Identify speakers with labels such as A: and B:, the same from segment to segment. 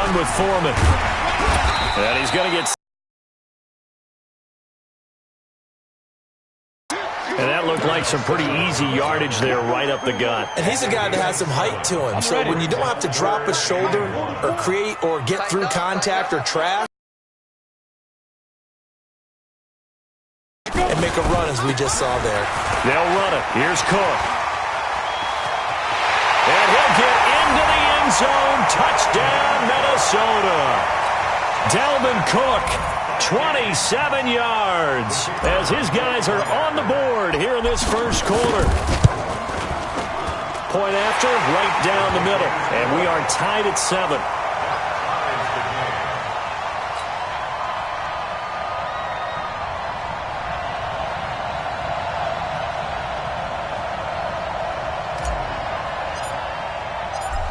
A: run with Foreman. And he's going to get... And that looked like some pretty easy yardage there right up the gut.
B: And he's a guy that has some height to him. So when you don't have to drop a shoulder or create or get through contact or trash, and make a run as we just saw there.
A: They'll run it. Here's Cook. And he'll get into the end zone. Touchdown, Minnesota. Dalvin Cook, 27 yards, as his guys are on the board here in this first quarter. Point after, right down the middle. And we are tied at 7.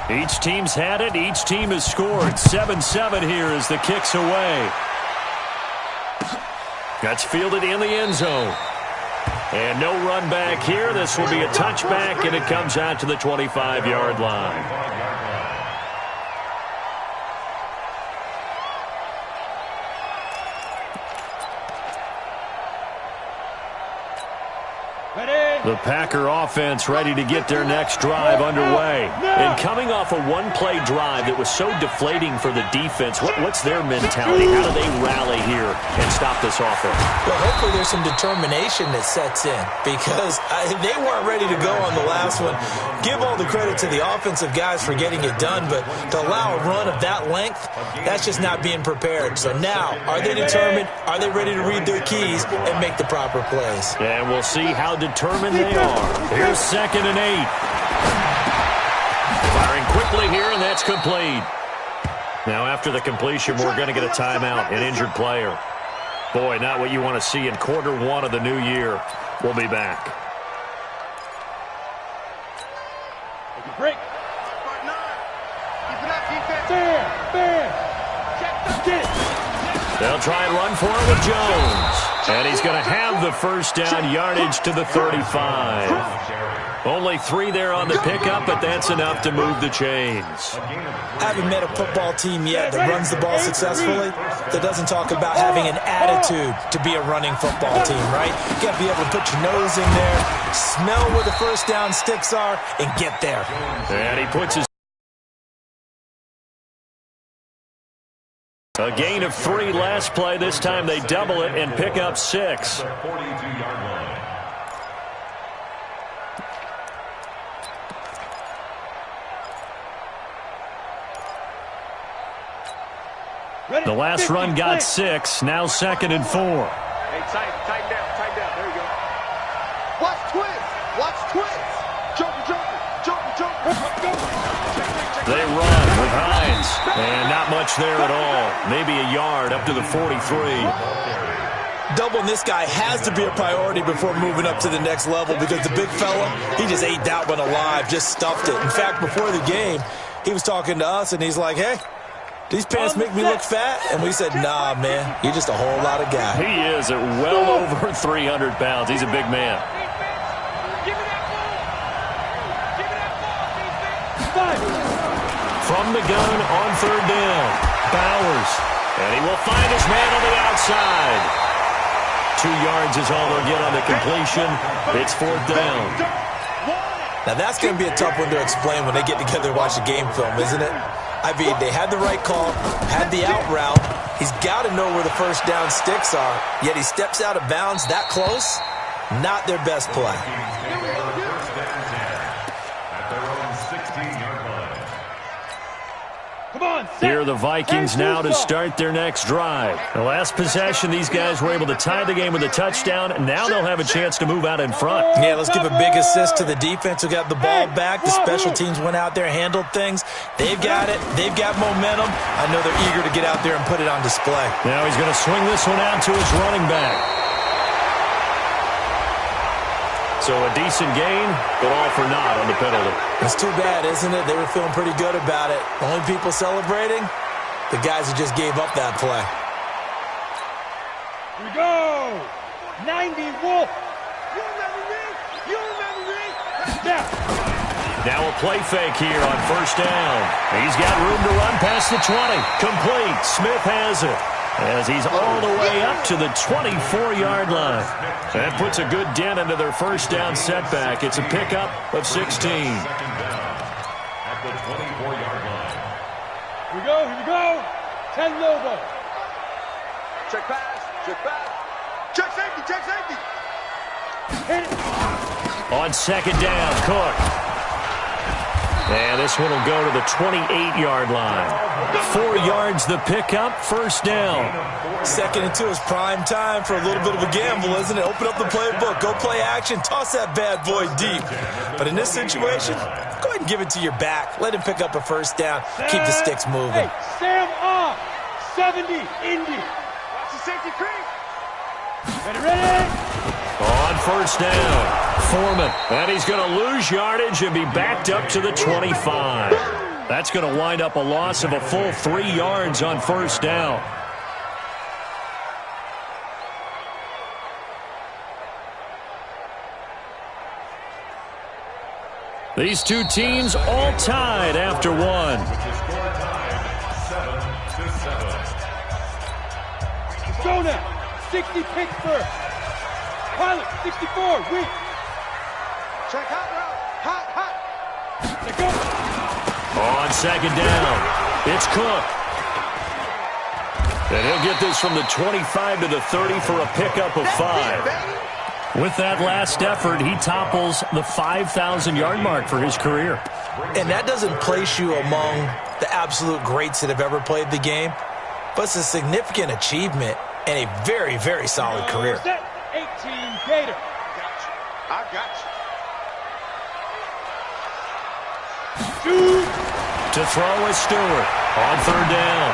A: Each team's had it. Each team has scored. 7-7 here as the kick's away. That's fielded in the end zone. And no run back here. This will be a touchback, and it comes out to the 25-yard line. The Packer offense ready to get their next drive underway. And coming off a one-play drive that was so deflating for the defense, what's their mentality? How do they rally here and stop this offense?
B: Well, hopefully there's some determination that sets in, because they weren't ready to go on the last one. Give all the credit to the offensive guys for getting it done, but to allow a run of that length, that's just not being prepared. So now, are they determined? Are they ready to read their keys and make the proper plays?
A: And we'll see how determined they are. Here's 2nd and 8. Firing quickly here, and that's complete. Now, after the completion, we're going to get a timeout, an injured player. Boy, not what you want to see in quarter 1 of the new year. We'll be back.
C: Break.
A: They'll try and run for it with Jones. And he's going to have the first down, yardage to the 35. Only 3 there on the pickup, but that's enough to move the chains.
B: I haven't met a football team yet that runs the ball successfully that doesn't talk about having an attitude to be a running football team, right? You got to be able to put your nose in there, smell where the first down sticks are, and get there.
A: And he puts his... A gain of 3 last play. This time they double it and pick up 6. The last run got 6. Now 2nd and 4.
C: Hey, tighten down. There you go. Watch twist. Jumper.
A: They run with Hines. And not much there at all. Maybe a yard up to the 43.
B: Doubling this guy has to be a priority before moving up to the next level, because the big fella, he just ate that one alive, just stuffed it. In fact, before the game, he was talking to us, and he's like, hey, these pants make me look fat? And we said, nah, man, you're just a whole lot of guy.
A: He is at well over 300 pounds. He's a big man. From the gun on 3rd down, Bowers. And he will find his man on the outside. 2 yards is all they'll get on the completion. It's 4th down.
B: Now, that's going to be a tough one to explain when they get together and watch the game film, isn't it? I mean, they had the right call, had the out route. He's got to know where the first down sticks are, yet he steps out of bounds that close. Not their best play.
A: Here are the Vikings now to start their next drive. The last possession, these guys were able to tie the game with a touchdown, and now they'll have a chance to move out in front.
B: Yeah, let's give a big assist to the defense who got the ball back. The special teams went out there, handled things. They've got it. They've got momentum. I know they're eager to get out there and put it on display.
A: Now he's going to swing this one out to his running back. So a decent gain, but all for naught on the penalty.
B: It's too bad, isn't it? They were feeling pretty good about it. Only people celebrating, the guys who just gave up that play.
C: Here we go. 90 Wolf. You remember me? Down.
A: Now a play fake here on first down. He's got room to run past the 20. Complete. Smith has it, as he's all the way up to the 24-yard line. That puts a good dent into their first down setback. It's a pickup of 16.
D: At the 24-yard line.
C: Here we go. 10 Lobo. Check pass. Check safety. Hit it.
A: On second down, Cook. And this one will go to the 28-yard line. 4 yards the pickup, first down.
B: Second and 2 is prime time for a little bit of a gamble, isn't it? Open up the playbook, go play action, toss that bad boy deep. But in this situation, go ahead and give it to your back. Let him pick up a first down. Keep the sticks moving.
C: Hey, Sam off. 70, Indy. Watch the safety creep. Ready.
A: On first down, Foreman. And he's going to lose yardage and be backed up to the 25. That's going to wind up a loss of a full 3 yards on first down. These two teams all tied after one.
C: Go now. 60 Pittsburgh. Pilot, 64, weak. Check hot route. Hot. Let go.
A: On second down, it's Cook. And he'll get this from the 25 to the 30 for a pickup of 5. With that last effort, he topples the 5,000-yard mark for his career.
B: And that doesn't place you among the absolute greats that have ever played the game, but it's a significant achievement and a very, very solid career.
C: 18 Gator. I got you. Shoot.
A: To throw is Stewart on third down.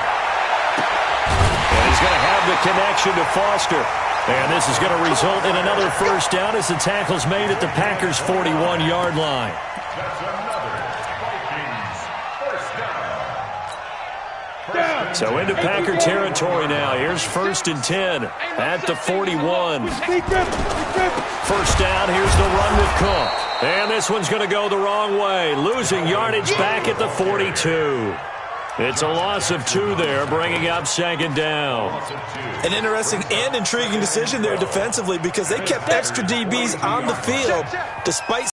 A: And he's going to have the connection to Foster. And this is going to result in another first down as the tackle's made at the Packers' 41-yard line. So into Packer territory now. Here's first and 10 at the 41. First down, here's the run with Cook. And this one's going to go the wrong way, losing yardage back at the 42. It's a loss of 2 there, bringing up second down.
B: An interesting and intriguing decision there defensively because they kept extra DBs on the field despite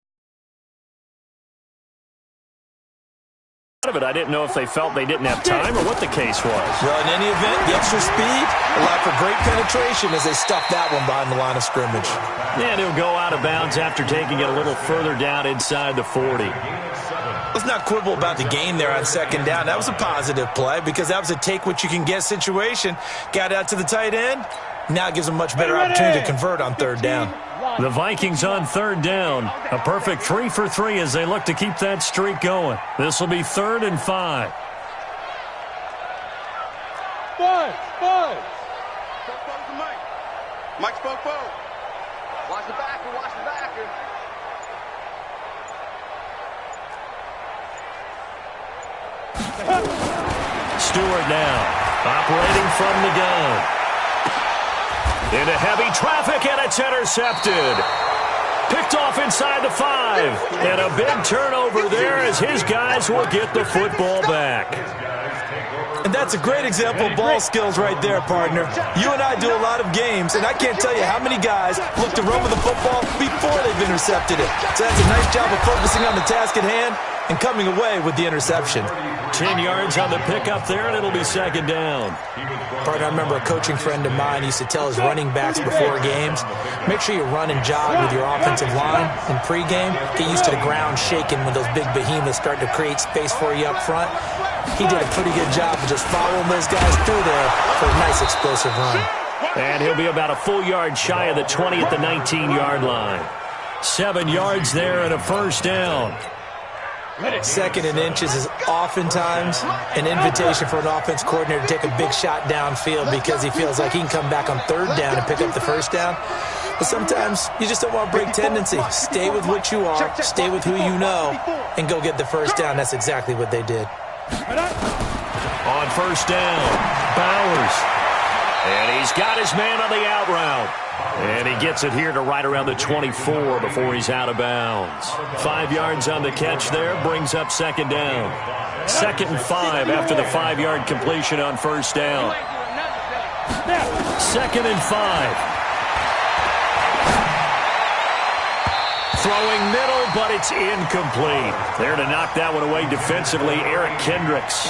A: of it. I didn't know if they felt they didn't have time or what the case was.
B: Well, in any event, the extra speed allowed for great penetration as they stuffed that one behind the line of scrimmage.
A: And he'll go out of bounds after taking it a little further down inside the 40.
B: Let's not quibble about the gain there on second down. That was a positive play because that was a take-what-you-can-get situation. Got out to the tight end. Now it gives them a much better opportunity to convert on third down.
A: The Vikings on third down. A perfect 3 for 3 as they look to keep that streak going. This will be 3rd and 5.
C: Five.
E: Mike spoke forward. Watch the backer.
A: Stewart now, operating from the gun. Into heavy traffic, and it's intercepted. Picked off inside the 5. And a big turnover there as his guys will get the football back.
B: And that's a great example of ball skills right there, partner. You and I do a lot of games, and I can't tell you how many guys look to run with the football before they've intercepted it. So that's a nice job of focusing on the task at hand and coming away with the interception.
A: 10 yards on the pickup there, and it'll be second down.
B: Partner, I remember a coaching friend of mine used to tell his running backs before games, make sure you run and jog with your offensive line in pregame. Get used to the ground shaking when those big behemoths start to create space for you up front. He did a pretty good job of just following those guys through there for a nice explosive run.
A: And he'll be about a full yard shy of the 20 at the 19-yard line. 7 yards there and a first down.
B: Second and inches is oftentimes an invitation for an offense coordinator to take a big shot downfield because he feels like he can come back on third down and pick up the first down. But sometimes you just don't want to break tendency. Stay with what you are, stay with who you know, and go get the first down. That's exactly what they did.
A: On first down, Bowers. And he's got his man on the out route. And he gets it here to right around the 24 before he's out of bounds. 5 yards on the catch there, brings up second down. 2nd and 5 after the 5-yard completion on first down. 2nd and 5. Throwing middle, but it's incomplete. There to knock that one away defensively, Eric Kendricks.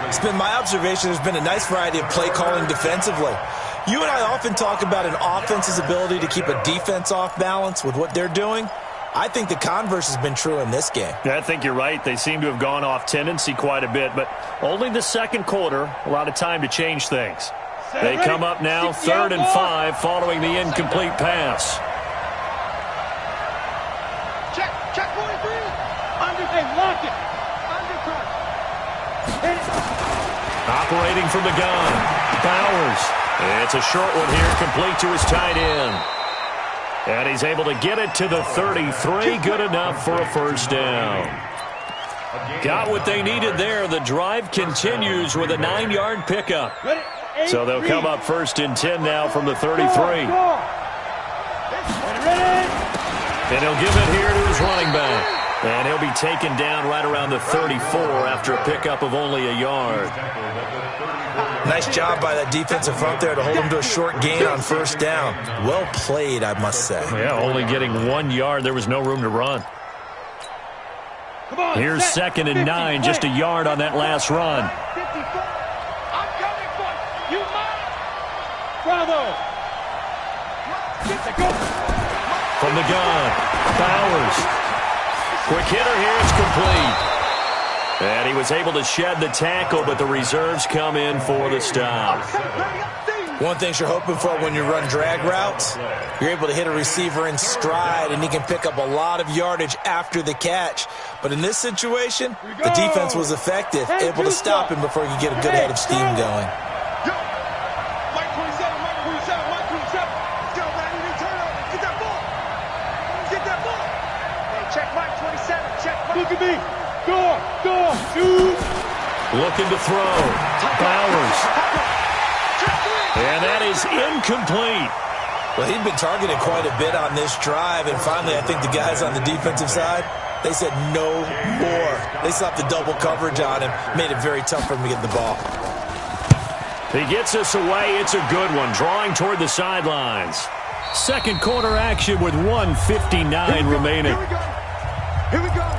B: It's been my observation there's been a nice variety of play calling defensively. You and I often talk about an offense's ability to keep a defense off balance with what they're doing. I think the converse has been true in this game.
A: Yeah, I think you're right. They seem to have gone off tendency quite a bit, but only the second quarter, a lot of time to change things. They come up now, 3rd and 5, following the incomplete pass.
C: Check 43. Hey, lock it. Undercut. Hit it.
A: Operating from the gun, Bowers. It's a short one here, complete to his tight end. And he's able to get it to the 33, good enough for a first down. Got what they needed there. The drive continues with a 9-yard pickup. So they'll come up 1st and 10 now from the 33. And he'll give it here to his running back. And he'll be taken down right around the 34 after a pickup of only a yard.
B: Nice job by that defensive front there to hold him to a short gain on first down. Well played, I must say.
A: Yeah, only getting 1 yard. There was no room to run. Here's 2nd and 9, just a yard on that last run.
C: I'm coming for you. Bravo.
A: From the gun, Bowers. Quick hitter here, it's complete. And he was able to shed the tackle, but the reserves come in for the stop.
B: One thing you're hoping for when you run drag routes, you're able to hit a receiver in stride, and he can pick up a lot of yardage after the catch. But in this situation, the defense was effective, able to stop him before he could get a good head of steam going.
E: Mike 27, Mike 27, Mike 27. Let's go, man. We need turnover. Get that ball. Get that ball. Hey, check Mike 27. Check Mike.
C: Look at me. Go, shoot.
A: Looking to throw. Bowers. And that is incomplete.
B: Well, he'd been targeted quite a bit on this drive, and finally I think the guys on the defensive side, they said no more. They slapped the double coverage on him, made it very tough for him to get the ball.
A: He gets us away. It's a good one, drawing toward the sidelines. Second quarter action with 1:59 remaining.
E: Here we go.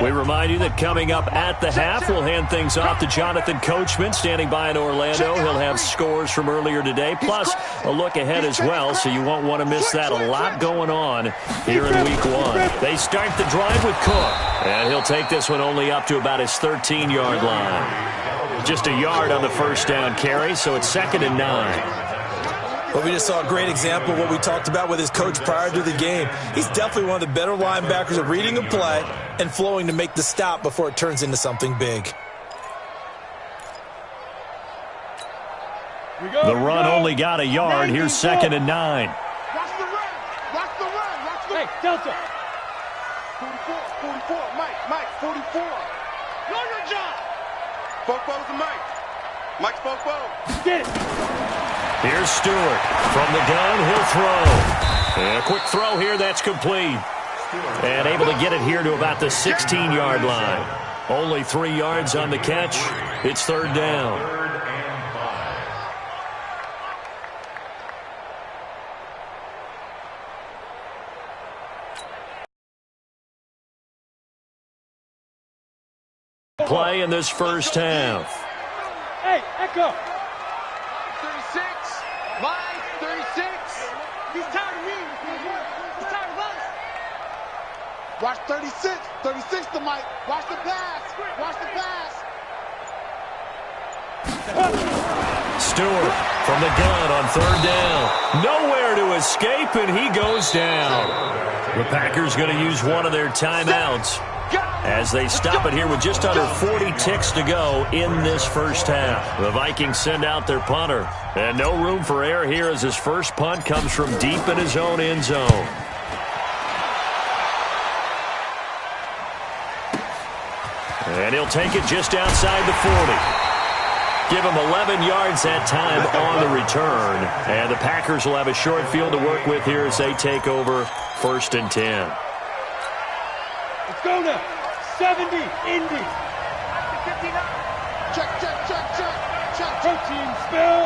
A: We remind you that coming up at the half, we'll hand things off to Jonathan Coachman, standing by in Orlando. He'll have scores from earlier today, plus a look ahead as well, so you won't want to miss that. A lot going on here in Week 1. They start the drive with Cook, and he'll take this one only up to about his 13-yard line. Just a yard on the first down carry, so it's 2nd and 9.
B: But we just saw a great example of what we talked about with his coach prior to the game. He's definitely one of the better linebackers at reading a play and flowing to make the stop before it turns into something big.
A: The run only got a yard. Here's 2nd and 9.
E: Watch the run. Watch the run. Watch the run.
C: Hey, Delta.
E: 44. Mike, 44. Know your job. Fofo to Mike. Mike's Fofo.
C: Get it.
A: Here's Stewart. From the gun, he'll throw. And a quick throw here, that's complete. And able to get it here to about the 16-yard line. Only 3 yards on the catch. It's 3rd down. Play in this first half.
C: Hey, Echo.
E: 36. Mike, 36. He's tired of me. He's tired of us. Watch 36. 36 to Mike. Watch the pass. Watch the pass.
A: Stewart from the gun on 3rd down. Nowhere to escape, and he goes down. The Packers going to use one of their timeouts as they stop it here with just under 40 ticks to go in this first half. The Vikings send out their punter. And no room for error here as his first punt comes from deep in his own end zone. And he'll take it just outside the 40. Give him 11 yards that time on the return. And the Packers will have a short field to work with here as they take over 1st and 10.
C: Let's go now. 70, Indy.
E: Check.
C: Protein spill.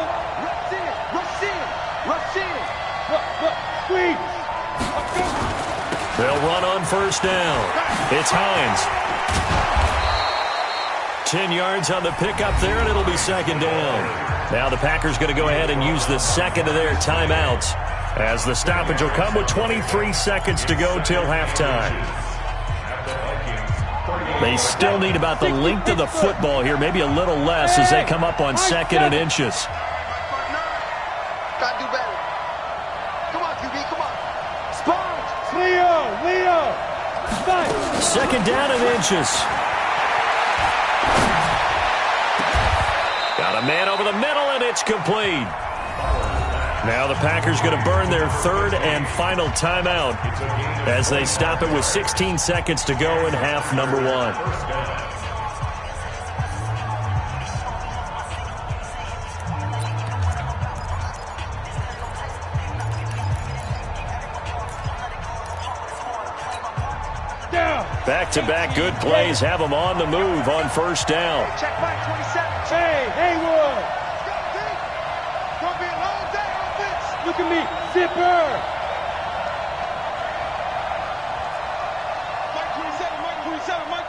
E: Rush in.
C: Squeeze.
A: They'll run on 1st down. It's Hines. 10 yards on the pickup there, and it'll be 2nd down. Now the Packers going to go ahead and use the second of their timeouts as the stoppage will come with 23 seconds to go till halftime. They still need about the length of the football here, maybe a little less as they come up on 2nd and inches.
E: Gotta do better. Come on, QB, come on. Sponge.
C: Leo.
A: 2nd down and inches. Got a man over the middle, and it's complete. Now the Packers going to burn their 3rd and final timeout as they stop it with 16 seconds to go in half number 1. Back-to-back good plays have them on the move on 1st down.
E: Check Mike 27.
C: Hey, Haywood.
E: Gonna be a long day, offense.
C: Look at me. Zipper.
E: Mike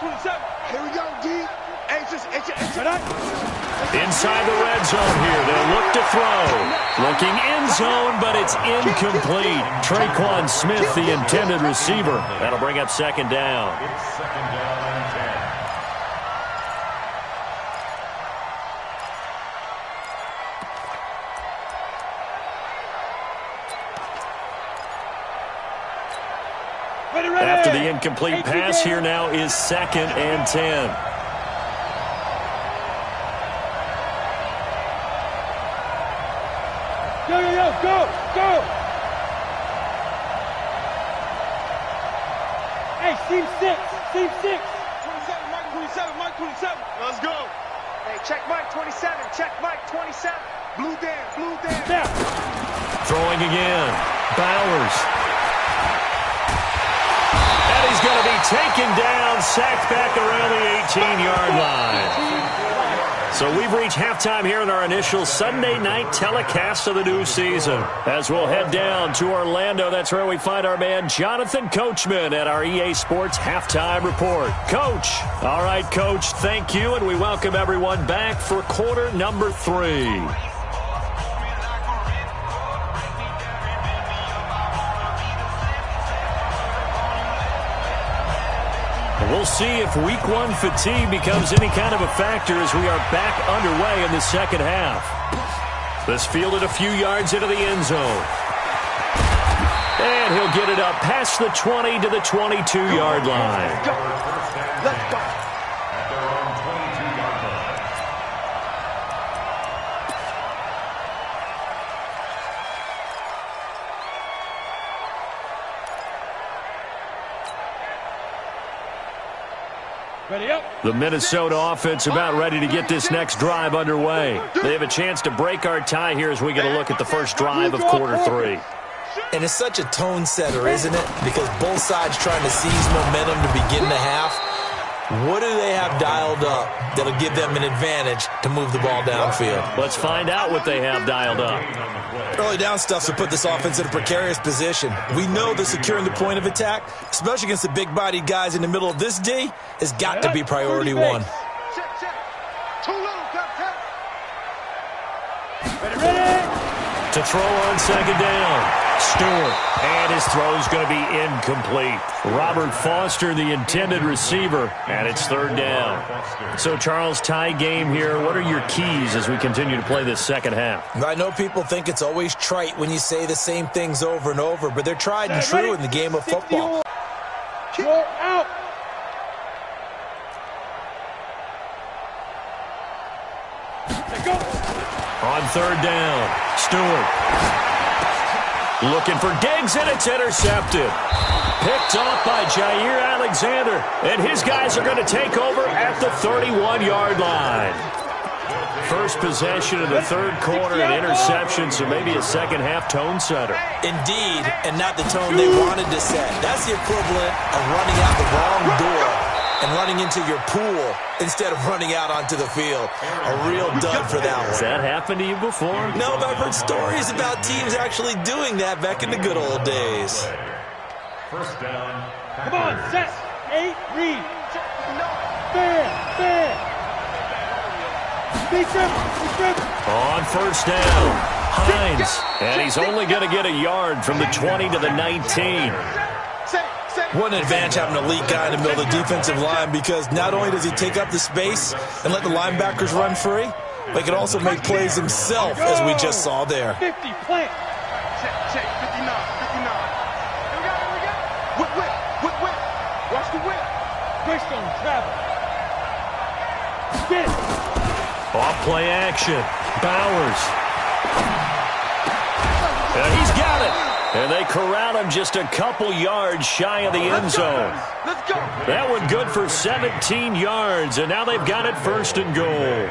E: 27. Here we go, D. Anxious.
A: Inside the red zone here. They'll look to throw. Looking end zone, but it's incomplete. Traquan Smith, the intended receiver. That'll bring up 2nd down.
D: It's 2nd down and 10.
A: After the incomplete pass, here now is 2nd and 10.
C: Go. Hey, seam 6.
E: 27, Mike 27. Let's go. Hey, check Mike 27. Blue down.
C: Now.
A: Throwing again. Bowers. And he's going to be taken down, sacked back around the 18-yard line. So we've reached halftime here in our initial Sunday night telecast of the new season. As we'll head down to Orlando, that's where we find our man Jonathan Coachman at our EA Sports Halftime Report. Coach. All right, Coach, thank you, and we welcome everyone back for quarter number 3. We'll see if week 1 fatigue becomes any kind of a factor as we are back underway in the second half. This fielded a few yards into the end zone. And he'll get it up past the 20 to the 22-yard line.
E: Let's go.
D: At their own 22-yard line.
C: Ready up.
A: The Minnesota offense about ready to get this next drive underway. They have a chance to break our tie here as we get a look at the first drive of quarter 3.
B: And it's such a tone setter, isn't it? Because both sides trying to seize momentum to begin the half. What do they have dialed up that'll give them an advantage to move the ball downfield?
A: Let's find out what they have dialed up.
B: Early down stuff to put this offense in a precarious position. We know that securing the point of attack, especially against the big-bodied guys in the middle of this D, has got to be priority 1.
E: Check. Too low, Captain.
C: Ready.
A: To throw on 2nd down. Stewart. And his throw is going to be incomplete. Robert Foster, the intended receiver, and it's 3rd down. So, Charles, tie game here. What are your keys as we continue to play this second half?
B: I know people think it's always trite when you say the same things over and over, but they're tried and true in the game of football.
C: Go out.
A: On 3rd down, Stewart. Looking for Diggs, and it's intercepted. Picked off by Jair Alexander, and his guys are going to take over at the 31-yard line. First possession of the third quarter, an interception, so maybe a second-half tone setter.
B: Indeed, and not the tone they wanted to set. That's the equivalent of running out the wrong door and running into your pool instead of running out onto the field. A real dud for that one.
A: Has that happened to you before?
B: No, but I've heard stories about teams actually doing that back in the good old days.
D: First down.
C: Come on, set. 8, read. Fair.
A: On first down, Hines, and he's only going to get a yard from the 20 to the 19.
B: What an advantage having an elite guy in the middle of the defensive line, because not only does he take up the space and let the linebackers run free, but he can also make plays himself, as we just saw there.
C: 50, plant.
E: Check, 59. Here we go. Whip. Watch the whip.
C: Greystone, travel. Get it.
A: Off play action. Bowers. And he's got it. And they corral him just a couple yards shy of the end zone.
E: Let's go.
A: That one good for 17 yards, and now they've got it first and goal.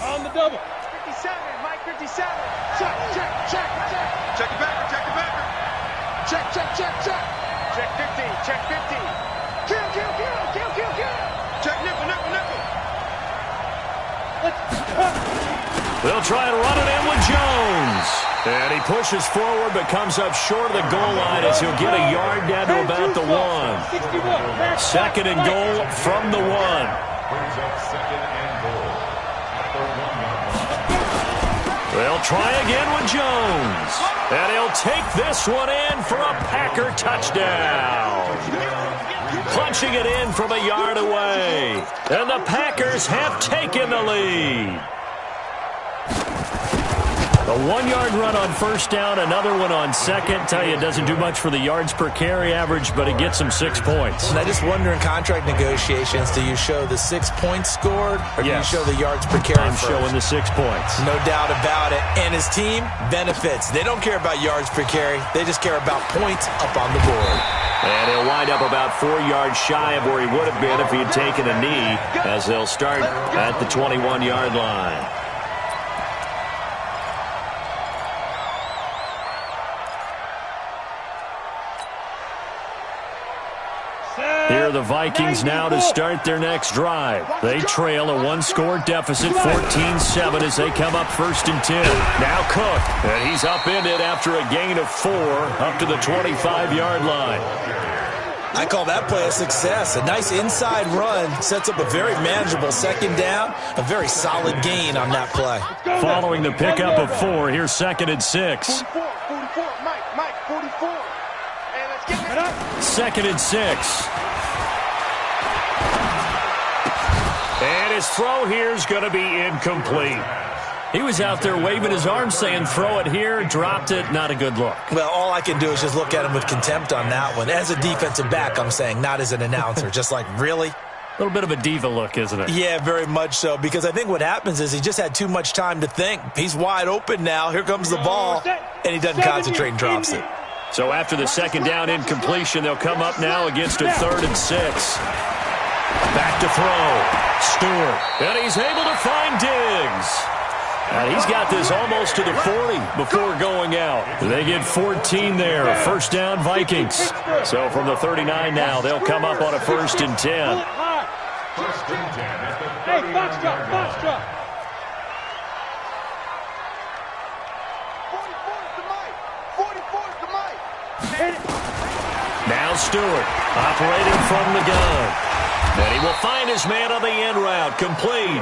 C: On the double.
E: 57, Mike 57. Check. Check it back. Check. Check 50. Kill. Check nickel.
A: They'll try and run it in with Jones. And he pushes forward but comes up short of the goal line as he'll get a yard down to about the 1. Second and goal from the 1.
D: Brings up second and goal. At the 1-yard line.
A: They'll try again with Jones. And he'll take this one in for a Packer touchdown. Punching it in from a yard away. And the Packers have taken the lead. A 1-yard run on first down, another one on second. Tell you, it doesn't do much for the yards per carry average, but it gets them 6 points.
B: And I just wonder in contract negotiations, do you show the 6 points scored, or do you show the yards per carry
A: I'm
B: first?
A: showing the 6 points.
B: No doubt about it. And his team benefits. They don't care about yards per carry. They just care about points up on the board.
A: And he'll wind up about 4 yards shy of where he would have been if he had taken a knee, as they'll start at the 21-yard line. Here are the Vikings now to start their next drive. They trail a 1-score deficit, 14-7, as they come up first and 10. Now Cook, and he's upended after a gain of 4 up to the 25-yard line.
B: I call that play a success. A nice inside run sets up a very manageable second down, a very solid gain on that play.
A: Following the pickup of 4, here's second and 6.
E: 44, Mike, 44. And let's get it up.
A: Second and 6. And his throw here is going to be incomplete. He was out there waving his arms saying, throw it here, dropped it, not a good look.
B: Well, all I can do is just look at him with contempt on that one. As a defensive back, I'm saying, not as an announcer. Just like, really?
A: A little bit of a diva look, isn't it?
B: Yeah, very much so, because I think what happens is he just had too much time to think. He's wide open now. Here comes the ball, and he doesn't concentrate and drops it.
A: So after the second down incompletion, they'll come up now against a third and 6. Back to throw. Stewart. And he's able to find Diggs. And he's got this almost to the 40 before going out. They get 14 there. First down, Vikings. So from the 39 now, they'll come up on a first and 10.
D: First and 10 at the 39-yard line.
E: 44's the Mike.
A: Now Stewart operating from the gun. And he will find his man on the end route. Complete.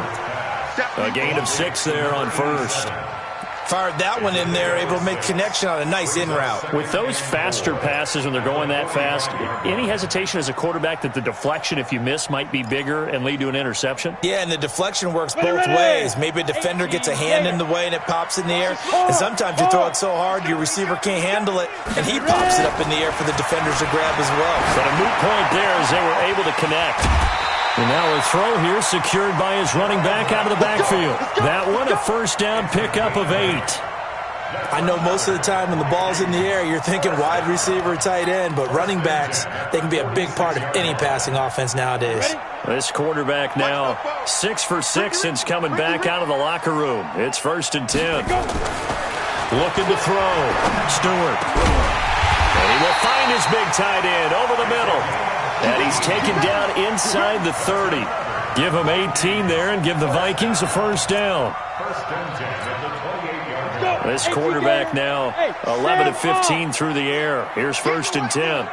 A: A gain of 6 there on first.
B: Fired that one in there, able to make connection on a nice in route.
A: With those faster passes when they're going that fast, any hesitation as a quarterback that the deflection, if you miss, might be bigger and lead to an interception?
B: Yeah, and the deflection works both ways. Maybe a defender gets a hand in the way and it pops in the air. And sometimes you throw it so hard your receiver can't handle it, and he pops it up in the air for the defenders to grab as well.
A: But a moot point there as they were able to connect. And now a throw here secured by his running back out of the backfield. That one, a first down pickup of 8.
B: I know most of the time when the ball's in the air, you're thinking wide receiver, tight end, but running backs, they can be a big part of any passing offense nowadays.
A: This quarterback now 6 for 6 since coming back out of the locker room. It's 1st and 10. Looking to throw. Stewart. And he will find his big tight end over the middle. And he's taken down inside the 30. Give him 18 there and give the Vikings a first down. This quarterback now 11 of 15 through the air. Here's 1st and 10.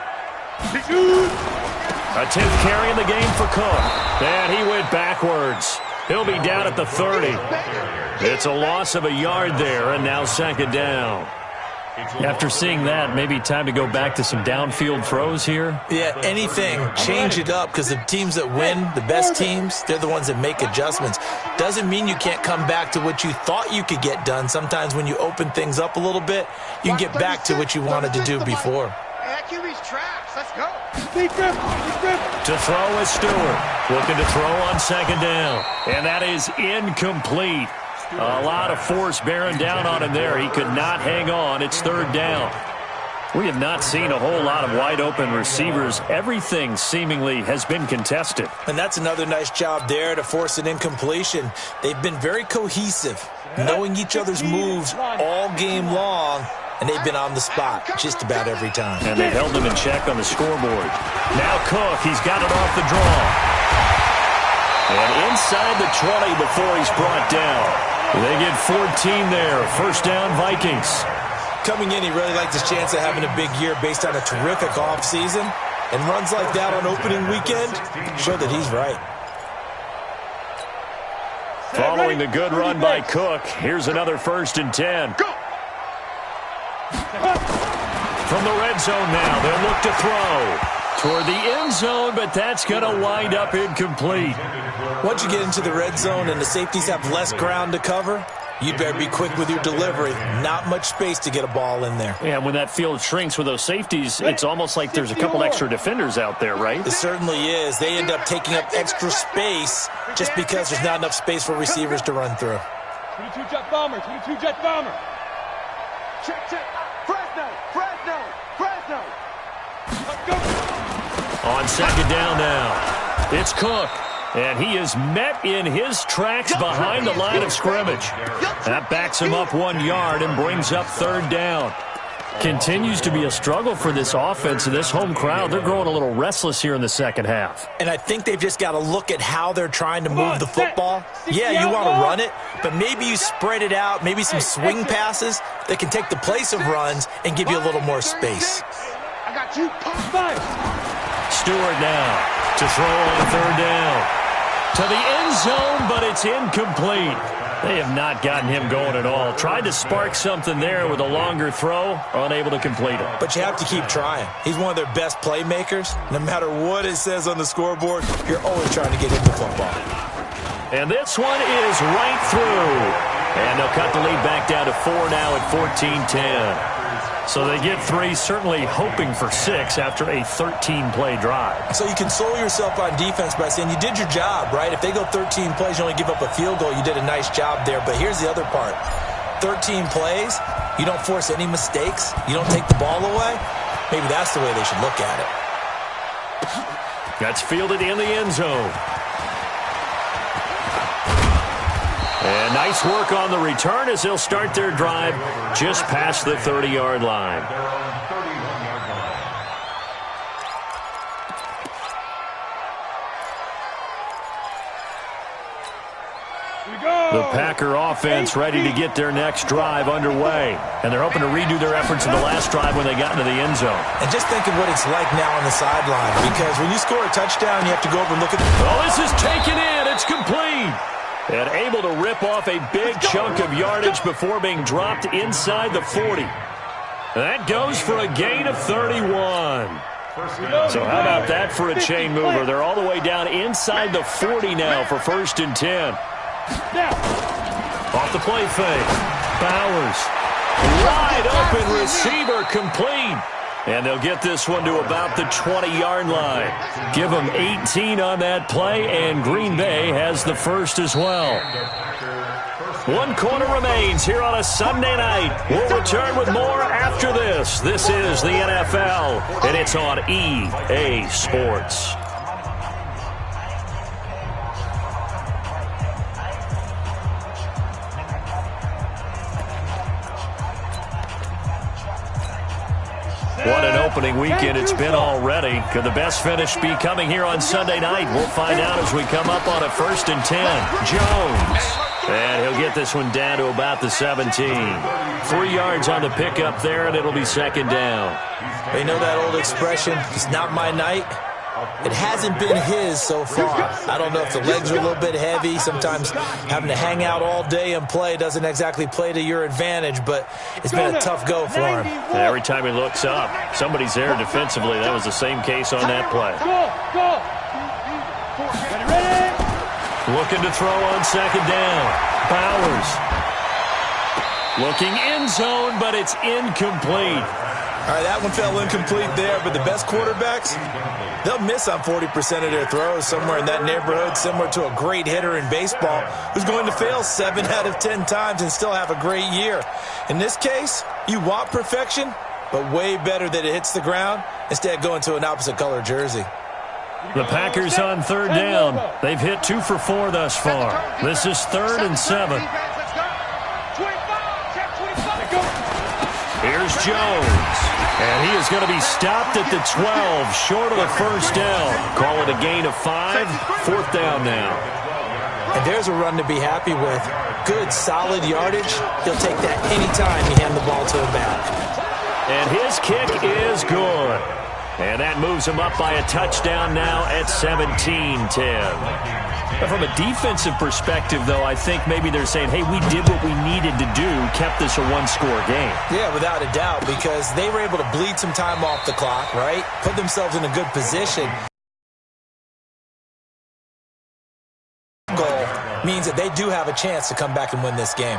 A: A 10th carry in the game for Cook. And he went backwards. He'll be down at the 30. It's a loss of a yard there, and now 2nd down. After seeing that, maybe time to go back to some downfield throws here?
B: Yeah, anything. Change it up, because the teams that win, the best teams, they're the ones that make adjustments. Doesn't mean you can't come back to what you thought you could get done. Sometimes when you open things up a little bit, you can get back to what you wanted to do before.
E: That QB's trash. Let's go.
A: To throw is Stewart. Looking to throw on 2nd down. And that is incomplete. A lot of force bearing down on him there. He could not hang on. It's 3rd down. We have not seen a whole lot of wide-open receivers. Everything seemingly has been contested.
B: And that's another nice job there to force an incompletion. They've been very cohesive, knowing each other's moves all game long, and they've been on the spot just about every time.
A: And they held him in check on the scoreboard. Now Cook, he's got it off the draw. And inside the 20 before he's brought down. They get 14 there. First down, Vikings.
B: Coming in, he really liked his chance of having a big year based on a terrific offseason. And runs like that on opening weekend show that he's right.
A: Following the good run by Cook, here's another 1st and 10. From the red zone now, they'll look to throw. Toward the end zone, but that's going to wind up incomplete.
B: Once you get into the red zone and the safeties have less ground to cover, you better be quick with your delivery. Not much space to get a ball in there.
A: Yeah, when that field shrinks with those safeties, it's almost like there's a couple extra defenders out there, right?
B: It certainly is. They end up taking up extra space just because there's not enough space for receivers to run through.
C: 22 jet bomber, 22 jet bomber.
E: Check. Fresno. Let's go.
A: On 2nd down now, it's Cook. And he is met in his tracks behind the line of scrimmage. That backs him up 1 yard and brings up 3rd down. Continues to be a struggle for this offense and this home crowd. They're growing a little restless here in the second half.
B: And I think they've just got to look at how they're trying to move the football. Yeah, you want to run it, but maybe you spread it out, maybe some swing passes that can take the place of runs and give you a little more space.
E: I got you. Five.
A: Stewart now to throw on 3rd down. To the end zone, but it's incomplete. They have not gotten him going at all. Tried to spark something there with a longer throw, unable to complete it.
B: But you have to keep trying. He's one of their best playmakers. No matter what it says on the scoreboard, you're always trying to get him the football.
A: And this one is right through. And they'll cut the lead back down to 4 now at 14-10. So they get 3, certainly hoping for 6 after a 13-play drive.
B: So you console yourself on defense by saying you did your job, right? If they go 13 plays, you only give up a field goal, you did a nice job there. But here's the other part. 13 plays, you don't force any mistakes, you don't take the ball away. Maybe that's the way they should look at it.
A: That's fielded in the end zone. And nice work on the return as they'll start their drive just past the 30-yard line. The Packer offense ready to get their next drive underway. And they're hoping to redo their efforts in the last drive when they got into the end zone.
B: And just think of what it's like now on the sideline. Because when you score a touchdown, you have to go over and look at the...
A: Oh, this is taken in. It's complete. And able to rip off a big chunk of yardage before being dropped inside the 40. That goes for a gain of 31. So how about that for a chain mover? They're all the way down inside the 40 now for 1st and 10. Off the play fake. Bowers. Wide open receiver complete. And they'll get this one to about the 20-yard line. Give them 18 on that play, and Green Bay has the first as well. 1 quarter remains here on a Sunday night. We'll return with more after this. This is the NFL, and it's on EA Sports. What an opening weekend it's been already. Could the best finish be coming here on Sunday night? We'll find out as we come up on a 1st and 10. Jones. And he'll get this one down to about the 17. 3 yards on the pickup there, and it'll be 2nd down.
B: You know that old expression, it's not my night? It hasn't been his so far. I don't know if the legs are a little bit heavy. Sometimes having to hang out all day and play doesn't exactly play to your advantage, but it's been a tough go for him.
A: And every time he looks up, somebody's there defensively. That was the same case on that play. Looking to throw on 2nd down. Bowers. Looking end zone, but it's incomplete.
B: All right, that one fell incomplete there, but the best quarterbacks, they'll miss on 40% of their throws, somewhere in that neighborhood, similar to a great hitter in baseball who's going to fail 7 out of 10 times and still have a great year. In this case, you want perfection, but way better that it hits the ground instead of going to an opposite color jersey.
A: The Packers on 3rd down. They've hit 2 for 4 thus far. This is 3rd and 7. Here's Jones. And he is going to be stopped at the 12, short of the 1st down. Call it a gain of 5, 4th down now.
B: And there's a run to be happy with. Good, solid yardage. He'll take that anytime you hand the ball to him back.
A: And his kick is good. And that moves him up by a touchdown now at 17-10. From a defensive perspective, though, I think maybe they're saying, hey, we did what we needed to do, kept this a 1-score game.
B: Yeah, without a doubt, because they were able to bleed some time off the clock, right? Put themselves in a good position. Goal means that they do have a chance to come back and win this game.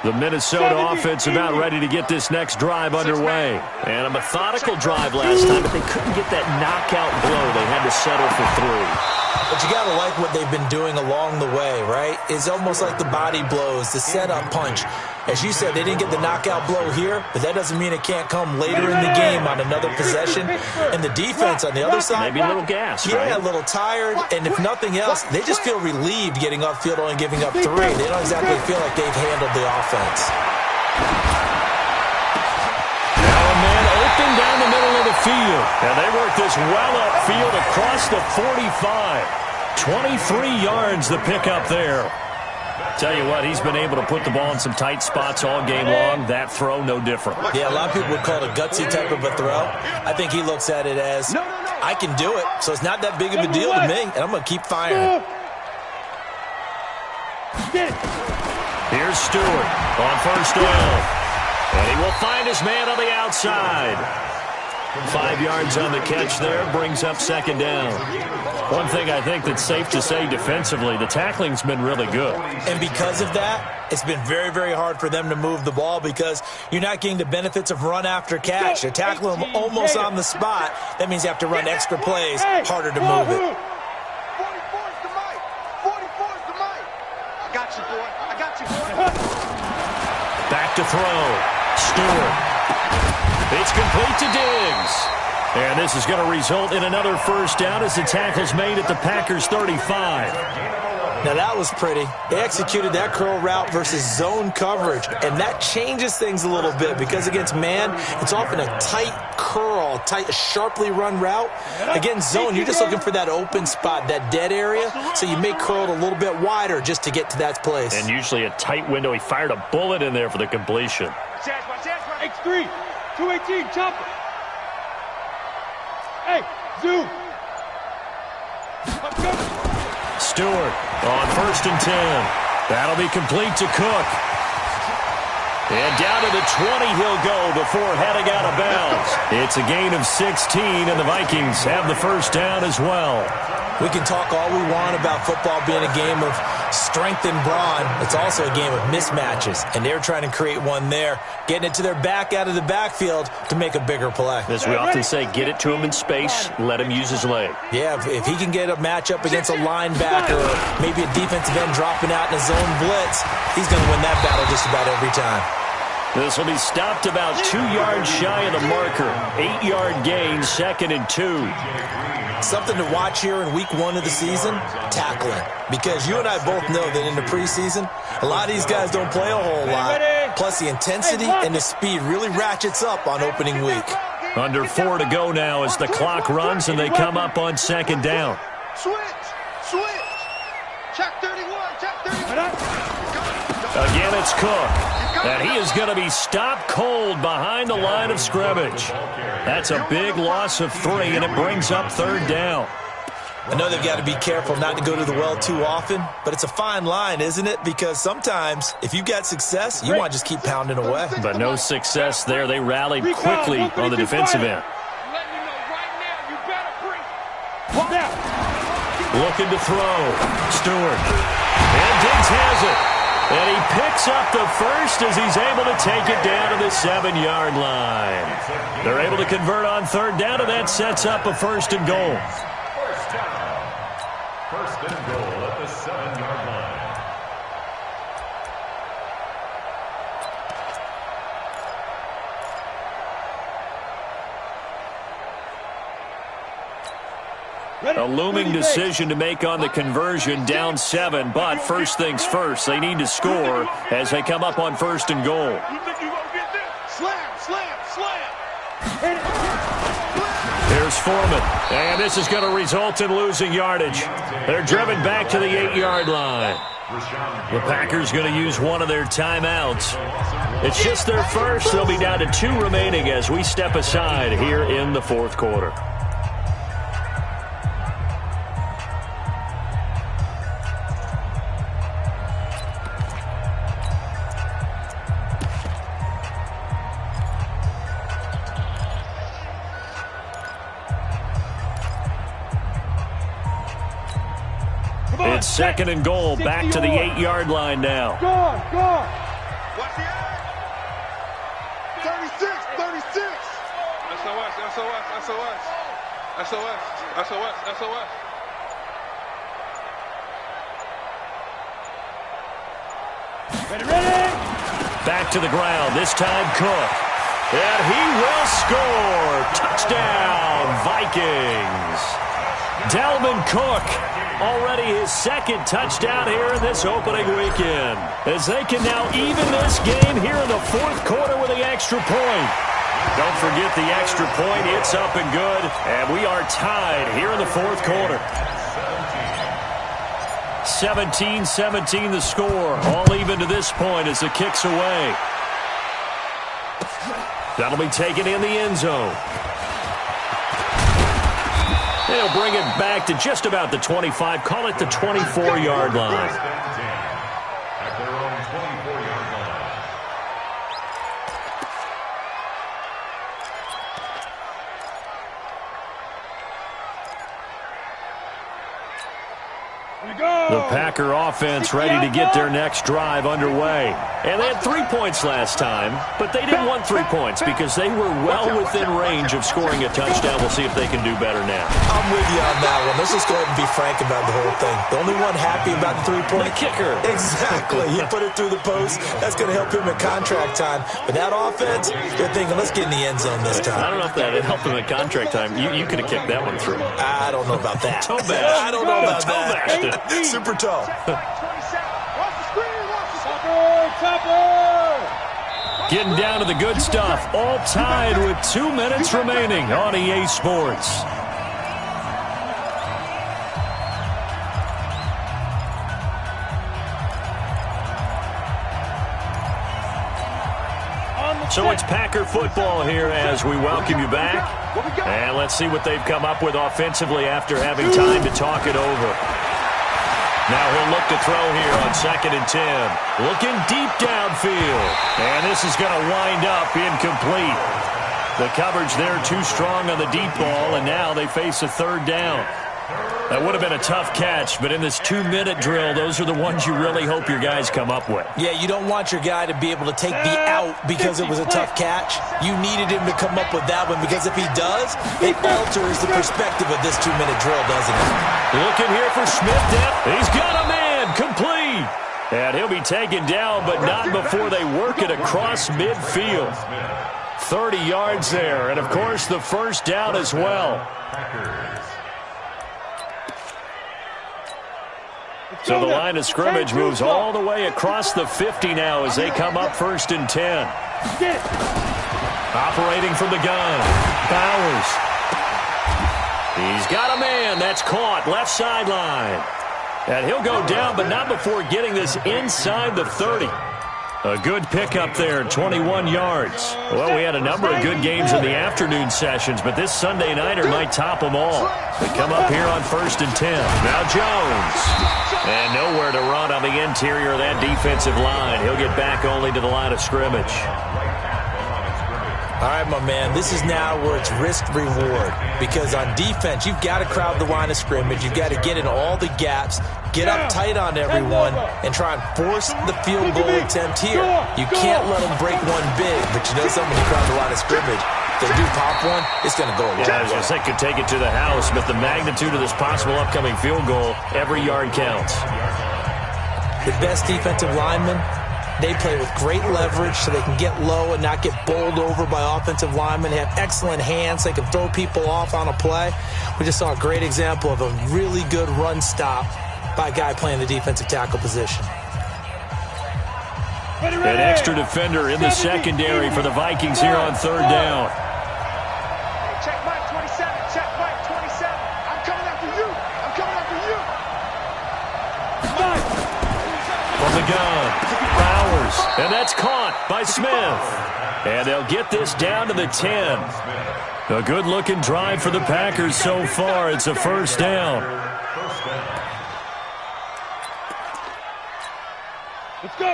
A: The Minnesota offense about ready to get this next drive underway. And a methodical drive last time, but they couldn't get that knockout blow. They had to settle for 3.
B: But you got to like what they've been doing along the way, right? It's almost like the body blows, the setup punch. As you said, they didn't get the knockout blow here, but that doesn't mean it can't come later in the game on another possession. And the defense on the other side,
A: maybe a little gas,
B: yeah, a little tired. And if nothing else, they just feel relieved getting upfield only giving up 3. They don't exactly feel like they've handled the offense.
A: Now a man open down the middle of the field. And they work this well upfield across the 45. 23 yards the pickup there. Tell you what, he's been able to put the ball in some tight spots all game long. That throw, no different.
B: Yeah, a lot of people would call it a gutsy type of a throw. I think he looks at it as, I can do it, so it's not that big of a deal to me, and I'm going to keep firing.
A: Here's Stewart on 1st down. And he will find his man on the outside. 5 yards on the catch there, brings up 2nd down. One thing I think that's safe to say defensively, the tackling's been really good.
B: And because of that, it's been very, very hard for them to move the ball because you're not getting the benefits of run after catch. You're tackling them almost on the spot. That means you have to run extra plays, harder to move it.
E: 44's the mic. 44's the mic. I got you, boy. I got you, boy.
A: Back to throw. Stewart. It's complete to Diggs. And this is going to result in another 1st down as the tackle's made at the Packers' 35.
B: Now, that was pretty. They executed that curl route versus zone coverage, and that changes things a little bit because against man, it's often a tight curl, a sharply run route. Against zone, you're just looking for that open spot, that dead area, so you may curl it a little bit wider just to get to that place.
A: And usually a tight window. He fired a bullet in there for the completion.
C: X3, 218, chopper. Hey, zoom.
A: Stewart on 1st and 10. That'll be complete to Cook. And down to the 20 he'll go before heading out of bounds. It's a gain of 16, and the Vikings have the first down as well.
B: We can talk all we want about football being a game of strength and brawn. It's also a game of mismatches, and they're trying to create one there, getting it to their back out of the backfield to make a bigger play.
A: As we often say, get it to him in space, let him use his leg.
B: Yeah, if he can get a matchup against a linebacker or maybe a defensive end dropping out in a zone blitz, he's going to win that battle just about every time.
A: This will be stopped about 2 yards shy of the marker. 8-yard gain, 2nd and 2.
B: Something to watch here in week 1 of the season, tackling. Because you and I both know that in the preseason, a lot of these guys don't play a whole lot. Plus the intensity and the speed really ratchets up on opening week.
A: Under 4 to go now as the clock runs and they come up on 2nd down.
E: Switch. Check 31.
A: Again, it's Cook. And he is going to be stopped cold behind the line of scrimmage. That's a big loss of 3, and it brings up 3rd down.
B: I know they've got to be careful not to go to the well too often, but it's a fine line, isn't it? Because sometimes, if you've got success, you want to just keep pounding away.
A: But no success there. They rallied quickly on the defensive end. Looking to throw. Stewart. And Diggs has it. And he picks up the first as he's able to take it down to the 7-yard line. They're able to convert on 3rd down, and that sets up a 1st and goal.
D: First down. 1st and goal at the 7-yard line.
A: A looming decision to make on the conversion, down 7, but first things first, they need to score as they come up on 1st and goal.
E: Slam.
A: Here's Foreman, and this is going to result in losing yardage. They're driven back to the 8-yard line. The Packers going to use one of their timeouts. It's just their first. They'll be down to 2 remaining as we step aside here in the 4th quarter. It's 2nd and goal, back to the 8-yard line now.
E: Go. Watch the eye. 36. SOS.
C: Ready.
A: Back to the ground, this time Cook. And he will score. Touchdown, Vikings. Dalvin Cook, already his 2nd touchdown here in this opening weekend, as they can now even this game here in the 4th quarter with the extra point. Don't forget the extra point. It's up and good, and we are tied here in the 4th quarter. 17-17 the score, all even to this point as the kick's away. That'll be taken in the end zone. They'll bring it back to just about the 25, call it the 24-yard line.
D: At their own 24-yard line.
A: The Packer offense ready to get their next drive underway. And they had 3 points last time, but they didn't want 3 points because they were well within range of scoring a touchdown. We'll see if they can do better now.
B: I'm with you on that one. Let's just go ahead and be frank about the whole thing. The only one happy about the 3-point
A: The kicker.
B: Exactly. He put it through the post. That's going to help him at contract time. But that offense, they're thinking, let's get in the end zone this time.
A: I don't know if that helped him at contract time. You could have kicked that one through.
B: I don't know about that.
A: Toe bash.
B: I don't know about
A: Toe bashed it.
B: that. Super toe.
A: Getting down to the good stuff. All tied with 2 minutes remaining on EA Sports. So it's Packer football here as we welcome you back. And let's see what they've come up with offensively after having time to talk it over. Now he'll look to throw here on 2nd and 10. Looking deep downfield. And this is going to wind up incomplete. The coverage there too strong on the deep ball, and now they face a 3rd down. That would have been a tough catch, but in this 2-minute drill, those are the ones you really hope your guys come up with.
B: Yeah, you don't want your guy to be able to take the out because it was a tough catch. You needed him to come up with that one, because if he does, it alters the perspective of this 2-minute drill, doesn't it?
A: Looking here for Smith. He's got a man, complete. And he'll be taken down, but not before they work it across midfield. 30 yards there, and of course the 1st down as well. So the line of scrimmage moves all the way across the 50 now as they come up 1st and 10. Operating from the gun, Bowers. He's got a man. That's caught left sideline. And he'll go down, but not before getting this inside the 30. A good pickup there, 21 yards. Well, we had a number of good games in the afternoon sessions, but this Sunday nighter might top them all. They come up here on 1st and 10. Now Jones. And nowhere to run on the interior of that defensive line. He'll get back only to the line of scrimmage.
B: All right, my man, this is now where it's risk-reward, because on defense, you've got to crowd the line of scrimmage. You've got to get in all the gaps, get up tight on everyone, and try and force the field goal attempt here. You can't let them break one big, but you know something, when you crowd the line of scrimmage, if they do pop one, it's going to go a long way.
A: I was going to say, could take it to the house, but the magnitude of this possible upcoming field goal, every yard counts.
B: The best defensive linemen, they play with great leverage so they can get low and not get bowled over by offensive linemen. They have excellent hands. They can throw people off on a play. We just saw a great example of a really good run stop by a guy playing the defensive tackle position.
A: An extra defender in the secondary for the Vikings here on 3rd down.
E: Check Mike 27. Check Mike 27. I'm coming after you. I'm coming after you.
A: From the gun, Bowers, and that's caught by Smith. And they'll get this down to the 10. A good-looking drive for the Packers so far. It's a 1st down.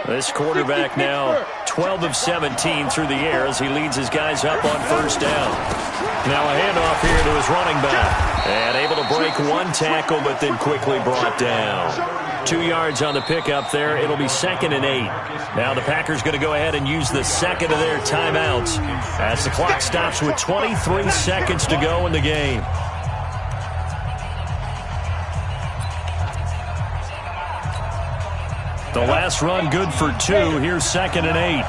A: This quarterback now 12 of 17 through the air as he leads his guys up on 1st down. Now a handoff here to his running back. And able to break one tackle, but then quickly brought down. 2 yards on the pickup there. It'll be 2nd and 8. Now the Packers going to go ahead and use the 2nd of their timeouts as the clock stops with 23 seconds to go in the game. The last run good for 2. Here's 2nd and 8.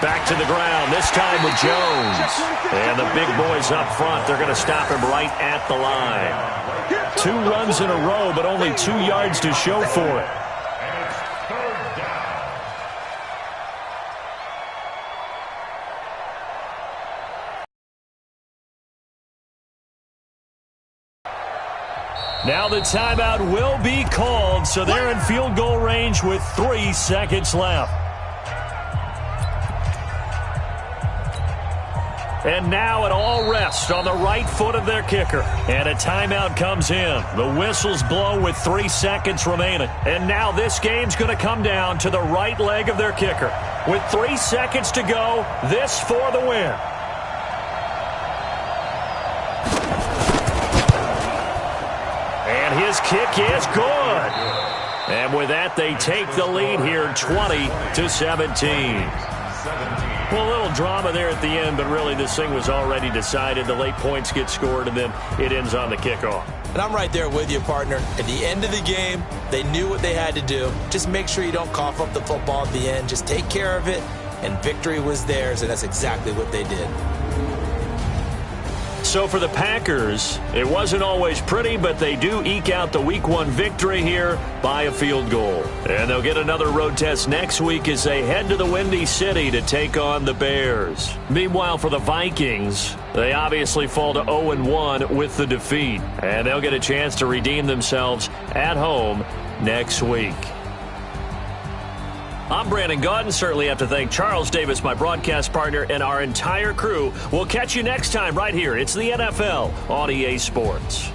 A: Back to the ground, this time with Jones. And the big boys up front, they're going to stop him right at the line. 2 runs in a row, but only 2 yards to show for it. Now the timeout will be called, so they're in field goal range with 3 seconds left. And now it all rests on the right foot of their kicker. And a timeout comes in. The whistles blow with 3 seconds remaining. And now this game's going to come down to the right leg of their kicker. With 3 seconds to go, this for the win. And his kick is good. And with that, they take the lead here 20-17. Well, a little drama there at the end, but really this thing was already decided. The late points get scored, and then it ends on the kickoff.
B: And I'm right there with you, partner. At the end of the game, they knew what they had to do. Just make sure you don't cough up the football at the end. Just take care of it, and victory was theirs, and that's exactly what they did.
A: So for the Packers, it wasn't always pretty, but they do eke out the Week 1 victory here by a field goal. And they'll get another road test next week as they head to the Windy City to take on the Bears. Meanwhile, for the Vikings, they obviously fall to 0-1 with the defeat. And they'll get a chance to redeem themselves at home next week. I'm Brandon Gaudin. Certainly have to thank Charles Davis, my broadcast partner, and our entire crew. We'll catch you next time right here. It's the NFL on EA Sports.